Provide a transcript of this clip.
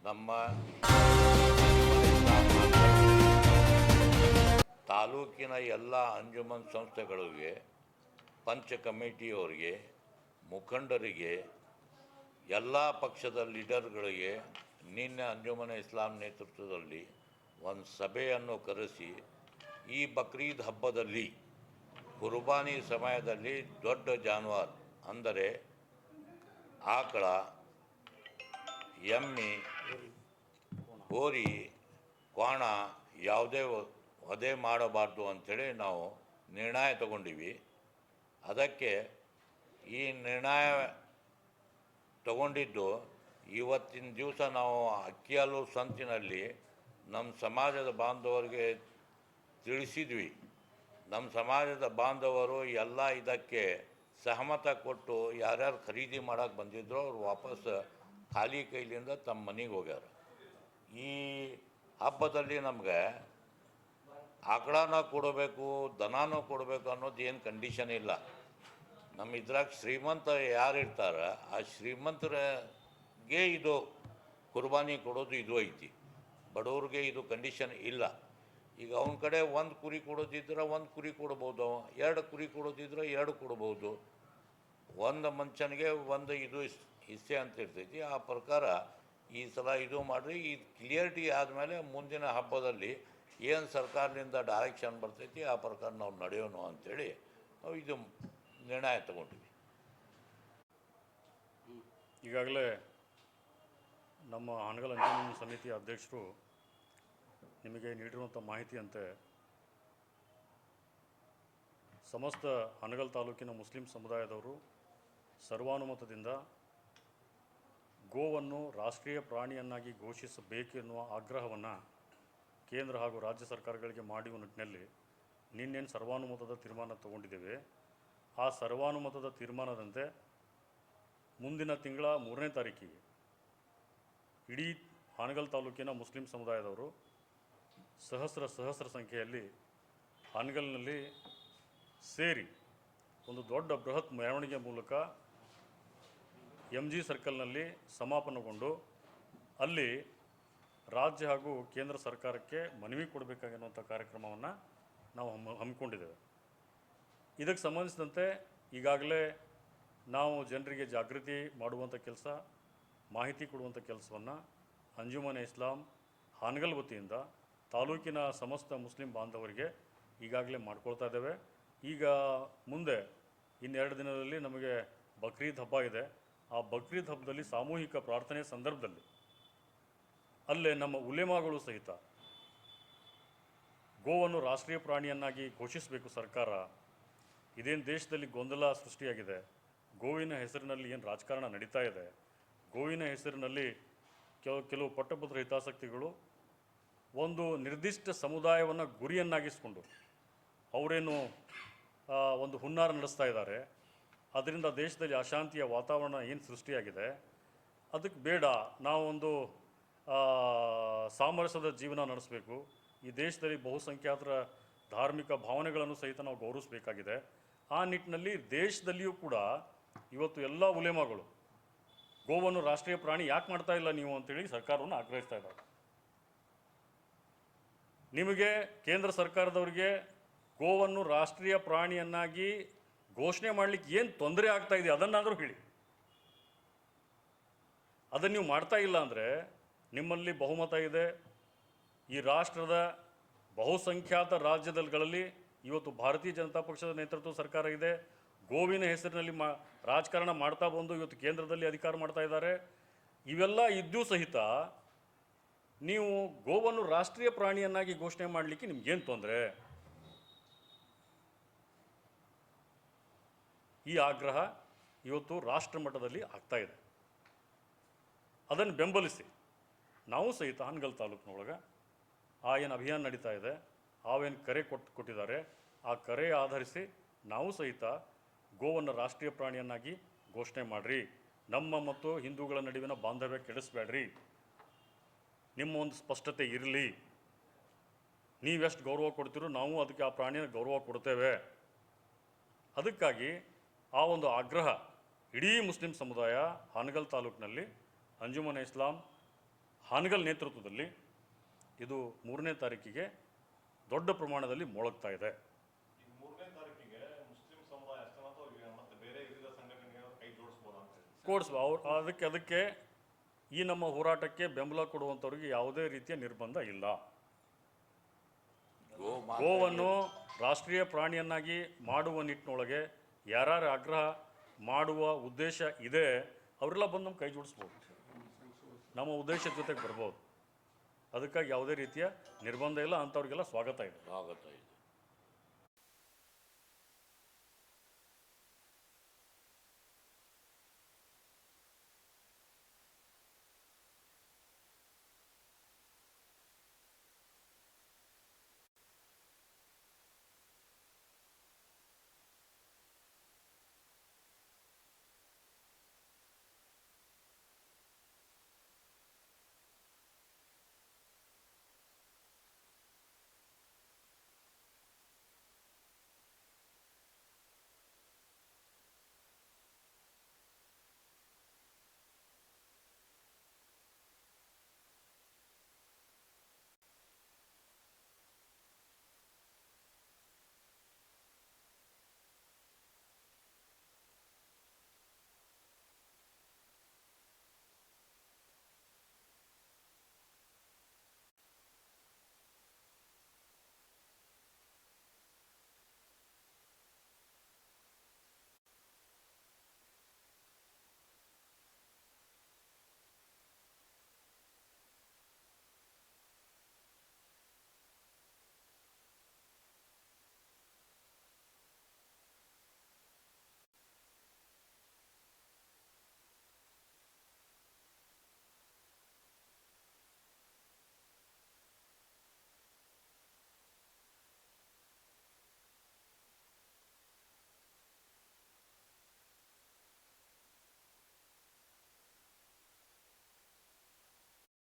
ನಮ್ಮ ತಾಲೂಕಿನ ಎಲ್ಲ ಅಂಜುಮನ್ ಸಂಸ್ಥೆಗಳಿಗೆ, ಪಂಚ ಕಮಿಟಿಯವರಿಗೆ, ಮುಖಂಡರಿಗೆ, ಎಲ್ಲ ಪಕ್ಷದ ಲೀಡರ್ಗಳಿಗೆ ನಿನ್ನೆ ಅಂಜುಮನ್ ಇಸ್ಲಾಂ ನೇತೃತ್ವದಲ್ಲಿ ಒಂದು ಸಭೆಯನ್ನು ಕರೆಸಿ ಈ ಬಕ್ರೀದ್ ಹಬ್ಬದಲ್ಲಿ ಕುರ್ಬಾನಿ ಸಮಯದಲ್ಲಿ ದೊಡ್ಡ ಜಾನುವಾರು ಅಂದರೆ ಆಕಳ, ಎಮ್ಮೆ, ಹೋರಿ, ಕ್ವಾಣ ಯಾವುದೇ ವಧೆ ಮಾಡಬಾರ್ದು ಅಂಥೇಳಿ ನಾವು ನಿರ್ಣಯ ತಗೊಂಡಿವಿ. ಅದಕ್ಕೆ ಈ ನಿರ್ಣಯ ತಗೊಂಡಿದ್ದು ಇವತ್ತಿನ ದಿವಸ ನಾವು ಅಕ್ಕಿಹಾಲು ಸಂತಿನಲ್ಲಿ ನಮ್ಮ ಸಮಾಜದ ಬಾಂಧವರಿಗೆ ತಿಳಿಸಿದ್ವಿ. ನಮ್ಮ ಸಮಾಜದ ಬಾಂಧವರು ಎಲ್ಲ ಇದಕ್ಕೆ ಸಹಮತ ಕೊಟ್ಟು ಯಾರ್ಯಾರು ಖರೀದಿ ಮಾಡೋಕ್ಕೆ ಬಂದಿದ್ರು ಅವ್ರು ವಾಪಸ್ ಖಾಲಿ ಕೈಲಿಂದ ತಮ್ಮ ಮನೆಗೆ ಹೋಗ್ಯಾರ. ಈ ಹಬ್ಬದಲ್ಲಿ ನಮಗೆ ಆಕಳನ ಕೊಡಬೇಕು, ದನನೂ ಕೊಡಬೇಕು ಅನ್ನೋದು ಏನು ಕಂಡೀಷನ್ ಇಲ್ಲ. ನಮ್ಮ ಇದ್ರಾಗ ಶ್ರೀಮಂತ ಯಾರು ಇರ್ತಾರೆ ಆ ಶ್ರೀಮಂತರಿಗೆ ಇದು ಕುರ್ಬಾನಿ ಕೊಡೋದು ಇದು ಐತಿ. ಬಡವ್ರಿಗೆ ಇದು ಕಂಡೀಷನ್ ಇಲ್ಲ. ಈಗ ಅವನ ಕಡೆ ಒಂದು ಕುರಿ ಕೊಡೋದಿದ್ರೆ ಒಂದು ಕುರಿ ಕೊಡ್ಬೋದು, ಎರಡು ಕುರಿ ಕೊಡೋದಿದ್ರೆ ಎರಡು ಕೊಡ್ಬೋದು. ಒಂದು ಮನುಷ್ಯನಿಗೆ ಒಂದು ಇದು ಹಿಸ್ಸೆ ಅಂತ ಇರ್ತೈತಿ. ಆ ಪ್ರಕಾರ ಈ ಸಲ ಇದು ಮಾಡಿರಿ. ಈ ಕ್ಲಿಯರಿಟಿ ಆದಮೇಲೆ ಮುಂದಿನ ಹಬ್ಬದಲ್ಲಿ ಏನು ಸರ್ಕಾರದಿಂದ ಡೈರೆಕ್ಷನ್ ಬರ್ತೈತಿ ಆ ಪ್ರಕಾರ ನಾವು ನಡೆಯೋಣ ಅಂಥೇಳಿ ನಾವು ಇದು ನಿರ್ಣಯ ತಗೊಂಡಿವಿ. ಈಗಾಗಲೇ ನಮ್ಮ ಹಾನಗಲ್ ಅಂಜುಮನ್ ಸಮಿತಿಯ ಅಧ್ಯಕ್ಷರು ನಿಮಗೆ ನೀಡಿರುವಂಥ ಮಾಹಿತಿಯಂತೆ ಸಮಸ್ತ ಹಾನಗಲ್ ತಾಲೂಕಿನ ಮುಸ್ಲಿಂ ಸಮುದಾಯದವರು ಸರ್ವಾನುಮತದಿಂದ ಗೋವನ್ನು ರಾಷ್ಟ್ರೀಯ ಪ್ರಾಣಿಯನ್ನಾಗಿ ಘೋಷಿಸಬೇಕೆನ್ನುವ ಆಗ್ರಹವನ್ನು ಕೇಂದ್ರ ಹಾಗೂ ರಾಜ್ಯ ಸರ್ಕಾರಗಳಿಗೆ ಮಾಡುವ ನಿಟ್ಟಿನಲ್ಲಿ ನಿನ್ನೇನು ಸರ್ವಾನುಮತದ ತೀರ್ಮಾನ ತಗೊಂಡಿದ್ದೇವೆ. ಆ ಸರ್ವಾನುಮತದ ತೀರ್ಮಾನದಂತೆ ಮುಂದಿನ ತಿಂಗಳ 3ನೇ ತಾರೀಕಿಗೆ ಇಡೀ ಹಾನಗಲ್ ತಾಲೂಕಿನ ಮುಸ್ಲಿಂ ಸಮುದಾಯದವರು ಸಹಸ್ರ ಸಂಖ್ಯೆಯಲ್ಲಿ ಹಾನಗಲ್ನಲ್ಲಿ ಸೇರಿ ಒಂದು ದೊಡ್ಡ ಬೃಹತ್ ಮೆರವಣಿಗೆ ಮೂಲಕ MG ಸರ್ಕಲ್ನಲ್ಲಿ ಸಮಾಪನಗೊಂಡು ಅಲ್ಲಿ ರಾಜ್ಯ ಹಾಗೂ ಕೇಂದ್ರ ಸರ್ಕಾರಕ್ಕೆ ಮನವಿ ಕೊಡಬೇಕಾಗಿರುವಂಥ ಕಾರ್ಯಕ್ರಮವನ್ನು ನಾವು ಹಮ್ಮಿಕೊಂಡಿದ್ದೇವೆ. ಇದಕ್ಕೆ ಸಂಬಂಧಿಸಿದಂತೆ ಈಗಾಗಲೇ ನಾವು ಜನರಿಗೆ ಜಾಗೃತಿ ಮಾಡುವಂಥ ಕೆಲಸ, ಮಾಹಿತಿ ಕೊಡುವಂಥ ಕೆಲಸವನ್ನು ಅಂಜುಮನ್ ಇಸ್ಲಾಂ ಹಾನಗಲ್ ವತಿಯಿಂದ ತಾಲೂಕಿನ ಸಮಸ್ತ ಮುಸ್ಲಿಂ ಬಾಂಧವರಿಗೆ ಈಗಾಗಲೇ ಮಾಡ್ಕೊಳ್ತಾ ಇದ್ದೇವೆ. ಈಗ ಮುಂದೆ ಇನ್ನೆರಡು ದಿನದಲ್ಲಿ ನಮಗೆ ಬಕ್ರೀದ್ ಹಬ್ಬ ಇದೆ. ಆ ಬಕ್ರೀದ್ ಹಬ್ಬದಲ್ಲಿ ಸಾಮೂಹಿಕ ಪ್ರಾರ್ಥನೆ ಸಂದರ್ಭದಲ್ಲಿ ಅಲ್ಲೇ ನಮ್ಮ ಉಲೇಮಾಗಳು ಸಹಿತ ಗೋವನ್ನು ರಾಷ್ಟ್ರೀಯ ಪ್ರಾಣಿಯನ್ನಾಗಿ ಘೋಷಿಸಬೇಕು ಸರ್ಕಾರ. ಇದೇನು ದೇಶದಲ್ಲಿ ಗೊಂದಲ ಸೃಷ್ಟಿಯಾಗಿದೆ, ಗೋವಿನ ಹೆಸರಿನಲ್ಲಿ ಏನು ರಾಜಕಾರಣ ನಡೀತಾ ಇದೆ, ಗೋವಿನ ಹೆಸರಿನಲ್ಲಿ ಕೆಲವು ಪಟ್ಟಭದ್ರ ಹಿತಾಸಕ್ತಿಗಳು ಒಂದು ನಿರ್ದಿಷ್ಟ ಸಮುದಾಯವನ್ನು ಗುರಿಯನ್ನಾಗಿಸ್ಕೊಂಡು ಅವರೇನು ಒಂದು ಹುನ್ನಾರ ನಡೆಸ್ತಾ ಇದ್ದಾರೆ. ಅದರಿಂದ ದೇಶದಲ್ಲಿ ಅಶಾಂತಿಯ ವಾತಾವರಣ ಏನು ಸೃಷ್ಟಿಯಾಗಿದೆ, ಅದಕ್ಕೆ ಬೇಡ, ನಾವೊಂದು ಸಾಮರಸ್ಯದ ಜೀವನ ನಡೆಸಬೇಕು. ಈ ದೇಶದಲ್ಲಿ ಬಹುಸಂಖ್ಯಾತರ ಧಾರ್ಮಿಕ ಭಾವನೆಗಳನ್ನು ಸಹಿತ ನಾವು ಗೌರವಿಸಬೇಕಾಗಿದೆ. ಆ ನಿಟ್ಟಿನಲ್ಲಿ ದೇಶದಲ್ಲಿಯೂ ಕೂಡ ಇವತ್ತು ಎಲ್ಲ ಉಲೇಮಾಗಳು ಗೋವನ್ನು ರಾಷ್ಟ್ರೀಯ ಪ್ರಾಣಿ ಯಾಕೆ ಮಾಡ್ತಾ ಇಲ್ಲ ನೀವು ಅಂತೇಳಿ ಸರ್ಕಾರವನ್ನು ಆಗ್ರಹಿಸ್ತಾ ಇದ್ದಾರೆ. ನಿಮಗೆ ಕೇಂದ್ರ ಸರ್ಕಾರದವರಿಗೆ ಗೋವನ್ನು ರಾಷ್ಟ್ರೀಯ ಪ್ರಾಣಿಯನ್ನಾಗಿ ಘೋಷಣೆ ಮಾಡಲಿಕ್ಕೆ ಏನು ತೊಂದರೆ ಆಗ್ತಾ ಇದೆ ಅದನ್ನಾದರೂ ಹೇಳಿ. ಅದನ್ನು ನೀವು ಮಾಡ್ತಾ ಇಲ್ಲ ಅಂದರೆ ನಿಮ್ಮಲ್ಲಿ ಬಹುಮತ ಇದೆ. ಈ ರಾಷ್ಟ್ರದ ಬಹುಸಂಖ್ಯಾತ ರಾಜ್ಯಗಳಲ್ಲಿ ಇವತ್ತು ಭಾರತೀಯ ಜನತಾ ಪಕ್ಷದ ನೇತೃತ್ವದ ಸರ್ಕಾರ ಇದೆ. ಗೋವಿನ ಹೆಸರಿನಲ್ಲಿ ರಾಜಕಾರಣ ಮಾಡ್ತಾ ಬಂದು ಇವತ್ತು ಕೇಂದ್ರದಲ್ಲಿ ಅಧಿಕಾರ ಮಾಡ್ತಾ ಇದ್ದಾರೆ. ಇವೆಲ್ಲ ಇದ್ದೂ ಸಹಿತ ನೀವು ಗೋವನ್ನು ರಾಷ್ಟ್ರೀಯ ಪ್ರಾಣಿಯನ್ನಾಗಿ ಘೋಷಣೆ ಮಾಡಲಿಕ್ಕೆ ನಿಮ್ಗೇನು ತೊಂದರೆ? ಈ ಆಗ್ರಹ ಇವತ್ತು ರಾಷ್ಟ್ರ ಮಟ್ಟದಲ್ಲಿ ಆಗ್ತಾ ಇದೆ. ಅದನ್ನು ಬೆಂಬಲಿಸಿ ನಾವು ಸಹಿತ ಹಾನಗಲ್ ತಾಲೂಕಿನೊಳಗೆ ಏನು ಅಭಿಯಾನ ನಡೀತಾ ಇದೆ, ಆವೇನು ಕರೆ ಕೊಟ್ಟಿದ್ದಾರೆ, ಆ ಕರೆ ಆಧರಿಸಿ ನಾವು ಸಹಿತ ಗೋವನ್ನು ರಾಷ್ಟ್ರೀಯ ಪ್ರಾಣಿಯನ್ನಾಗಿ ಘೋಷಣೆ ಮಾಡಿರಿ. ನಮ್ಮ ಮತ್ತು ಹಿಂದೂಗಳ ನಡುವಿನ ಬಾಂಧವ್ಯ ಕೆಡಿಸ್ಬೇಡ್ರಿ. ನಿಮ್ಮ ಒಂದು ಸ್ಪಷ್ಟತೆ ಇರಲಿ. ನೀವೆಷ್ಟು ಗೌರವ ಕೊಡ್ತೀರೋ ನಾವು ಅದಕ್ಕೆ ಆ ಪ್ರಾಣಿಯ ಗೌರವ ಕೊಡ್ತೇವೆ. ಅದಕ್ಕಾಗಿ ಆ ಒಂದು ಆಗ್ರಹ ಇಡೀ ಮುಸ್ಲಿಂ ಸಮುದಾಯ ಹಾನಗಲ್ ತಾಲೂಕಿನಲ್ಲಿ ಅಂಜುಮನ್ ಇಸ್ಲಾಂ ಹಾನಗಲ್ ನೇತೃತ್ವದಲ್ಲಿ ಇದು 3ನೇ ತಾರೀಕಿಗೆ ದೊಡ್ಡ ಪ್ರಮಾಣದಲ್ಲಿ ಮೊಳಗ್ತಾ ಇದೆ. ಈಗ 3ನೇ ತಾರೀಕಿಗೆ ಮುಸ್ಲಿಂ ಸಮುದಾಯ ಅಷ್ಟೇ ಅಥವಾ ಮತ್ತೆ ಬೇರೆ ವಿವಿಧ ಸಂಘಟನೆಗಳು ಕೈ ಜೋಡಿಸ್ಬೋದು ಅಂತ ಅದಕ್ಕೆ ಈ ನಮ್ಮ ಹೋರಾಟಕ್ಕೆ ಬೆಂಬಲ ಕೊಡುವಂಥವ್ರಿಗೆ ಯಾವುದೇ ರೀತಿಯ ನಿರ್ಬಂಧ ಇಲ್ಲ. ಗೋವನ್ನು ರಾಷ್ಟ್ರೀಯ ಪ್ರಾಣಿಯನ್ನಾಗಿ ಮಾಡುವ ನಿಟ್ಟಿನೊಳಗೆ ಯಾರ್ಯಾರು ಆಗ್ರಹ ಮಾಡುವ ಉದ್ದೇಶ ಇದೆ ಅವರೆಲ್ಲ ಬಂದು ನಮ್ಮ ಕೈ ಜೋಡಿಸ್ಬೋದು, ನಮ್ಮ ಉದ್ದೇಶದ ಜೊತೆಗೆ ಬರ್ಬೋದು. ಅದಕ್ಕಾಗಿ ಯಾವುದೇ ರೀತಿಯ ನಿರ್ಬಂಧ ಇಲ್ಲ, ಅಂಥವ್ರಿಗೆಲ್ಲ ಸ್ವಾಗತ ಇದೆ.